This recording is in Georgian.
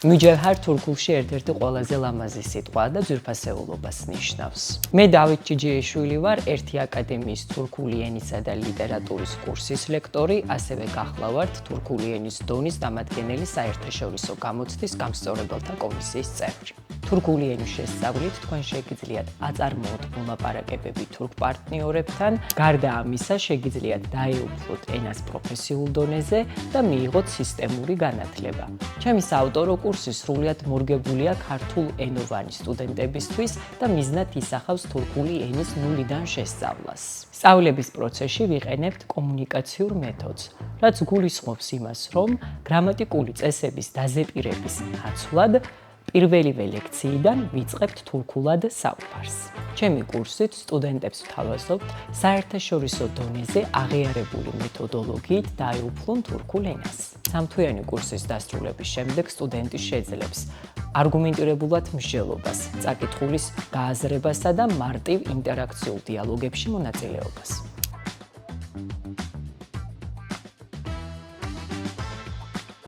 Mücevher თურქულში ერთ-ერთი ყველაზე ლამაზი სიტყვა და ძვირფასეულობას ნიშნავს. მე დავით ჭიჭიეშვილი ვარ, ერთი აკადემიის თურქული ენისა და ლიტერატურის კურსის ლექტორი, ასევე გახლავართ თურქული ენის დონის დამადგენელი საერთაშორისო გამოცდის გამსწორებელთა კომისიის წევრი. თურქული ენის შესწავლით თქვენ შეგიძლიათ აწარმოოთ მოლაპარაკებები თურქ პარტნიორებთან, გარდა ამისა შეგიძლიათ დაეუფლოთ ენას პროფესიულ დონეზე და მიიღოთ სისტემური განათლება. ჩემი საავტორო კურსი სრულიად მორგებულია ქართულ ენოვანი სტუდენტებისთვის და მიზნად ისახავს თურქული ენის ნულიდან შესწავლას. სწავლების პროცესში ვიყენებთ კომუნიკაციურ მეთოდს, რაც გულისხმობს იმას, რომ გრამატიკული წესების დაზეპირების ნაცვლად პირველივე ლექციიდან ვიწყებთ თურქულად საუბარს. ჩემი კურსით სტუდენტებს ვთავაზობთ საერთაშორისო დონეზე აღიარებული მეთოდოლოგიით დაეუფლონ თურქულ ენას. სამთვიანი კურსის დასრულების შემდეგ სტუდენტი შეძლებს არგუმენტირებულად მსჯელობას, წაკითხულის გააზრებასა და მარტივ ინტერაქციულ დიალოგებში მონაწილეობას.